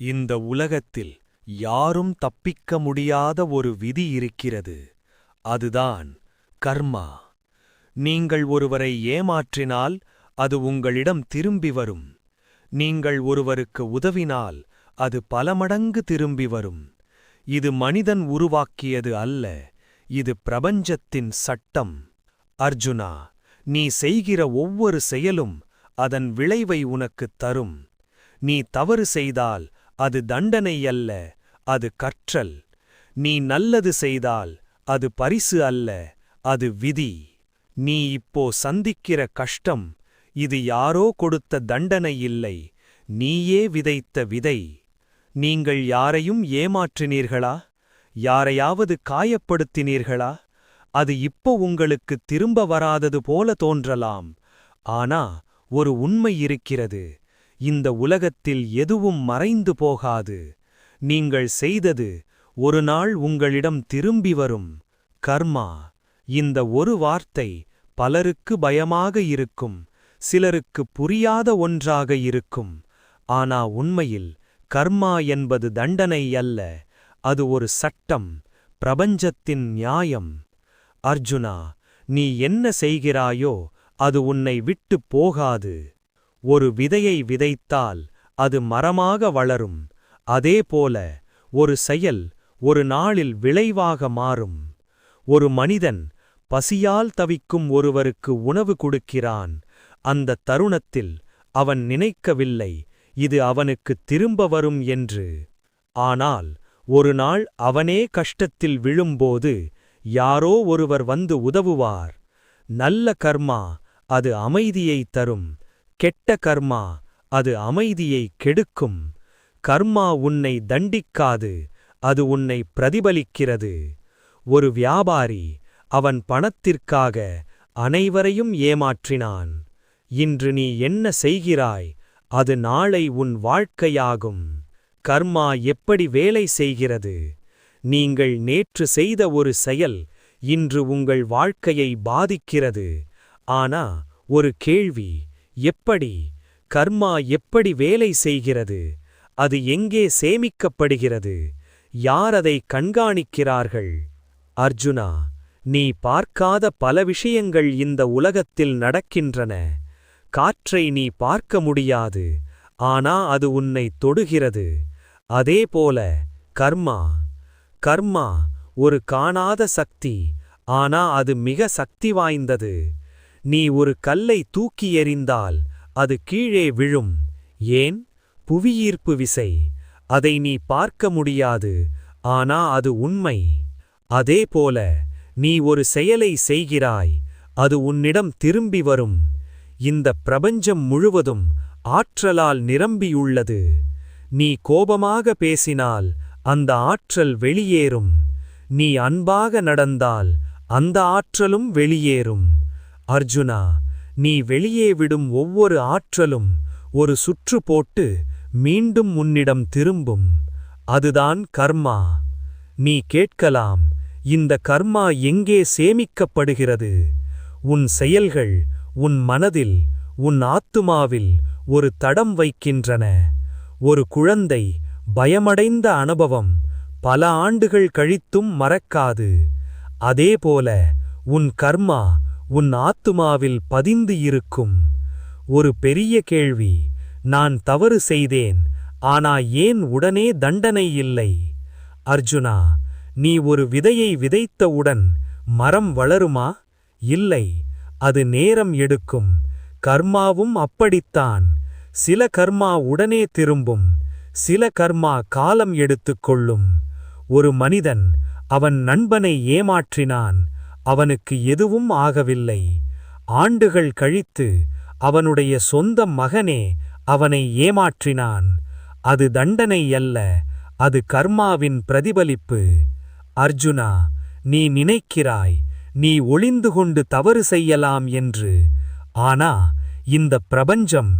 இந்த உலகத்தில் யாரும் தப்பிக்க முடியாத ஒரு விதி இருக்கிறது. அதுதான் கர்மா. நீங்கள் ஒருவரை ஏமாற்றினால் அது உங்களிடம் திரும்பி வரும். நீங்கள் ஒருவருக்கு உதவினால் அது பல மடங்கு திரும்பி வரும். இது மனிதன் உருவாக்கியது அல்ல, இது பிரபஞ்சத்தின் சட்டம். அர்ஜுனா, நீ செய்கிற ஒவ்வொரு செயலும் அதன் விளைவை உனக்குத் தரும். நீ தவறு செய்தால் அது தண்டனை அல்ல, அது கற்றல். நீ நல்லது செய்தால் அது பரிசு அல்ல, அது விதி. நீ இப்போ சந்திக்கிற கஷ்டம் இது யாரோ கொடுத்த தண்டனை இல்லை, நீயே விதைத்த விதை. நீங்கள் யாரையும் ஏமாற்றினீர்களா? யாரையாவது காயப்படுத்தினீர்களா? அது இப்போ உங்களுக்கு திரும்ப வராதது போல தோன்றலாம். ஆனா ஒரு உண்மை இருக்கிறது, இந்த உலகத்தில் எதுவும் மறைந்து போகாது. நீங்கள் செய்தது ஒரு நாள் உங்களிடம் திரும்பி வரும். கர்மா, இந்த ஒரு வார்த்தை பலருக்கு பயமாக இருக்கும், சிலருக்கு புரியாத ஒன்றாக இருக்கும். ஆனா உண்மையில் கர்மா என்பது தண்டனை அல்ல, அது ஒரு சட்டம், பிரபஞ்சத்தின் நியாயம். அர்ஜுனா, நீ என்ன செய்கிறாயோ அது உன்னை விட்டுப் போகாது. ஒரு விதையை விதைத்தால் அது மரமாக வளரும். அதேபோல ஒரு செயல் ஒரு நாளில் விளைவாக மாறும். ஒரு மனிதன் பசியால் தவிக்கும் ஒருவருக்கு உணவு கொடுக்கிறான். அந்த தருணத்தில் அவன் நினைக்கவில்லை இது அவனுக்கு திரும்ப வரும் என்று. ஆனால் ஒரு நாள் அவனே கஷ்டத்தில் விழும்போது யாரோ ஒருவர் வந்து உதவுவார். நல்ல கர்மா அது அமைதியைத் தரும், கெட்ட கர்மா அது அமைதியை கெடுக்கும். கர்மா உன்னை தண்டிக்காது, அது உன்னை பிரதிபலிக்கிறது. ஒரு வியாபாரி அவன் பணத்திற்காக அனைவரையும் ஏமாற்றினான். இன்று நீ என்ன செய்கிறாய் அது நாளை உன் வாழ்க்கையாகும். கர்மா எப்படி வேலை செய்கிறது? நீங்கள் நேற்று செய்த ஒரு செயல் இன்று உங்கள் வாழ்க்கையை பாதிக்கிறது. ஆனா ஒரு கேள்வி, எப்படி? கர்மா எப்படி வேலை செய்கிறது? அது எங்கே சேமிக்கப்படுகிறது? யார் அதை கண்காணிக்கிறார்கள்? அர்ஜுனா, நீ பார்க்காத பல விஷயங்கள் இந்த உலகத்தில் நடக்கின்றன. காற்றை நீ பார்க்க முடியாது, ஆனா அது உன்னை தொடுகிறது. அதேபோல கர்மா. கர்மா ஒரு காணாத சக்தி, ஆனா அது மிக சக்தி வாய்ந்தது. நீ ஒரு கல்லை தூக்கி எறிந்தால் அது கீழே விழும். ஏன்? புவியீர்ப்பு விசை. அதை நீ பார்க்க முடியாது, ஆனா அது உண்மை. அதேபோல நீ ஒரு செயலை செய்கிறாய், அது உன்னிடம் திரும்பி வரும். இந்த பிரபஞ்சம் முழுவதும் ஆற்றலால் நிரம்பியுள்ளது. நீ கோபமாக பேசினால் அந்த ஆற்றல் வெளியேறும். நீ அன்பாக நடந்தால் அந்த ஆற்றலும் வெளியேறும். அர்ஜுனா, நீ வெளியே விடும் ஒவ்வொரு ஆற்றலும் ஒரு சுற்று போட்டு மீண்டும் உன்னிடம் திரும்பும். அதுதான் கர்மா. நீ கேட்கலாம், இந்த கர்மா எங்கே சேமிக்கப்படுகிறது? உன் செயல்கள் உன் மனதில், உன் ஆத்துமாவில் ஒரு தடம் வைக்கின்றன. ஒரு குழந்தை பயமடைந்த அனுபவம் பல ஆண்டுகள் கழித்தும் மறக்காது. அதேபோல உன் கர்மா உன் ஆத்துமாவில் பதிந்து இருக்கும். ஒரு பெரிய கேள்வி, நான் தவறு செய்தேன், ஆனா ஏன் உடனே தண்டனை இல்லை? அர்ஜுனா, நீ ஒரு விதையை விதைத்தவுடன் மரம் வளருமா? இல்லை, அது நேரம் எடுக்கும். கர்மாவும் அப்படித்தான். சில கர்மா உடனே திரும்பும், சில கர்மா காலம் எடுத்துக்கொள்ளும். ஒரு மனிதன் அவன் நண்பனை ஏமாற்றினான், அவனுக்கு எதுவும் ஆகவில்லை. ஆண்டுகள் கழித்து அவனுடைய சொந்த மகனே அவனை ஏமாற்றினான். அது தண்டனை அல்ல, அது கர்மாவின் பிரதிபலிப்பு. அர்ஜுனா, நீ நினைக்கிறாய் நீ ஒளிந்து கொண்டு தவறு செய்யலாம் என்று. ஆனா இந்த பிரபஞ்சம்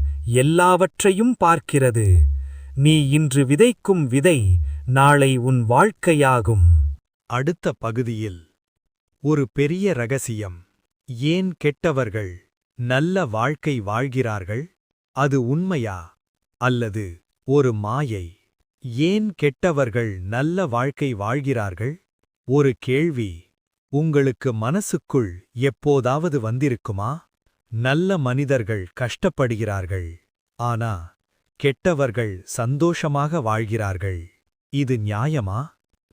எல்லாவற்றையும் பார்க்கிறது. நீ இன்று விதைக்கும் விதை நாளை உன் வாழ்க்கையாகும். அடுத்த பகுதியில் ஒரு பெரிய ரகசியம். ஏன் கெட்டவர்கள் நல்ல வாழ்க்கை வாழ்கிறார்கள்? அது உண்மையா அல்லது ஒரு மாயை? ஏன் கெட்டவர்கள் நல்ல வாழ்க்கை வாழ்கிறார்கள்? ஒரு கேள்வி உங்களுக்கு மனசுக்குள் எப்போதாவது வந்திருக்குமா? நல்ல மனிதர்கள் கஷ்டப்படுகிறார்கள். ஆனா கெட்டவர்கள் சந்தோஷமாக வாழ்கிறார்கள். இது நியாயமா?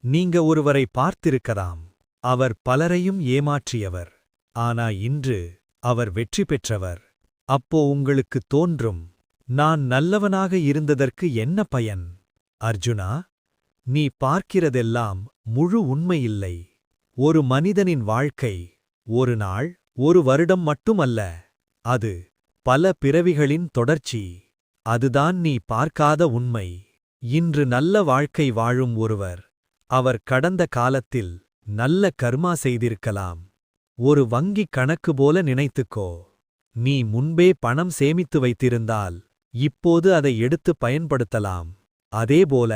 நீங்க ஒருவரை பார்த்திருக்கலாம். அவர் பலரையும் ஏமாற்றியவர். ஆனா இன்று அவர் வெற்றி பெற்றவர். அப்போ உங்களுக்கு தோன்றும், நான் நல்லவனாக இருந்ததற்கு என்ன பயன்? அர்ஜுனா, நீ பார்க்கிறதெல்லாம் முழு உண்மையில்லை. ஒரு மனிதனின் வாழ்க்கை ஒரு நாள், ஒரு வருடம் மட்டுமல்ல. அது பல பிறவிகளின் தொடர்ச்சி. அதுதான் நீ பார்க்காத உண்மை. இன்று நல்ல வாழ்க்கை வாழும் ஒருவர், அவர் கடந்த காலத்தில் நல்ல கர்மா செய்திருக்கலாம். ஒரு வங்கிக் கணக்கு போல நினைத்துக்கோ. நீ முன்பே பணம் சேமித்து வைத்திருந்தால் இப்போது அதை எடுத்து பயன்படுத்தலாம். அதேபோல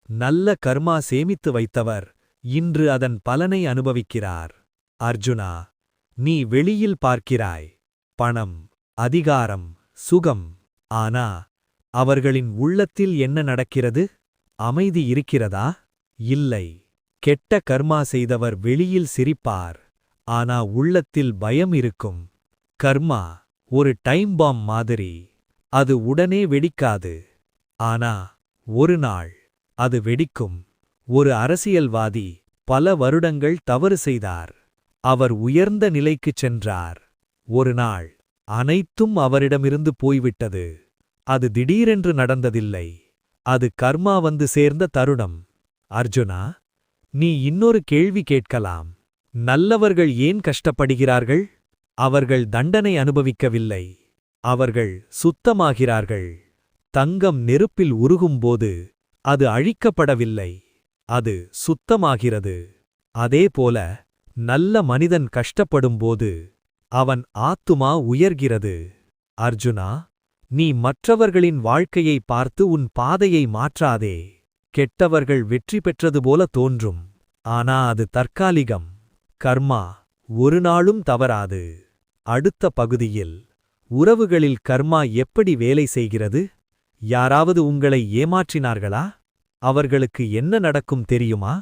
நல்ல கர்மா சேமித்து வைத்தவர் இன்று அதன் பலனை அனுபவிக்கிறார். அர்ஜுனா, நீ வெளியில் பார்க்கிறாய் பணம், அதிகாரம், சுகம். ஆனா அவர்களின் உள்ளத்தில் என்ன நடக்கிறது? அமைதி இருக்கிறதா? இல்லை. கெட்ட கர்மா செய்தவர் வெளியில் சிரிப்பார். ஆனா உள்ளத்தில் பயம் இருக்கும். கர்மா ஒரு டைம் பாம் மாதிரி. அது உடனே வெடிக்காது. ஆனா ஒரு நாள் அது வெடிக்கும். ஒரு அரசியல்வாதி பல வருடங்கள் தவறு செய்தார். அவர் உயர்ந்த நிலைக்குச் சென்றார். ஒரு நாள் அனைத்தும் அவரிடமிருந்து போய்விட்டது. அது திடீரென்று நடந்ததில்லை. அது கர்மா வந்து சேர்ந்த தருணம். அர்ஜுனா, நீ இன்னொரு கேள்வி கேட்கலாம். நல்லவர்கள் ஏன் கஷ்டப்படுகிறார்கள்? அவர்கள் தண்டனை அனுபவிக்கவில்லை. அவர்கள் சுத்தமாகிறார்கள். தங்கம் நெருப்பில் உருகும்போது அது அழிக்கப்படவில்லை. அது சுத்தமாகிறது. அதேபோல நல்ல மனிதன் கஷ்டப்படும்போது அவன் ஆத்துமா உயர்கிறது. அர்ஜுனா, நீ மற்றவர்களின் வாழ்க்கையை பார்த்து உன் பாதையை மாற்றாதே. கெட்டவர்கள் வெற்றி பெற்றது போல தோன்றும். ஆனா அது தற்காலிகம். கர்மா ஒரு நாளும் தவறாது. அடுத்த பகுதியில் உறவுகளில் கர்மா எப்படி வேலை செய்கிறது? யாராவது உங்களை ஏமாற்றினார்களா? அவர்களுக்கு என்ன நடக்கும் தெரியுமா?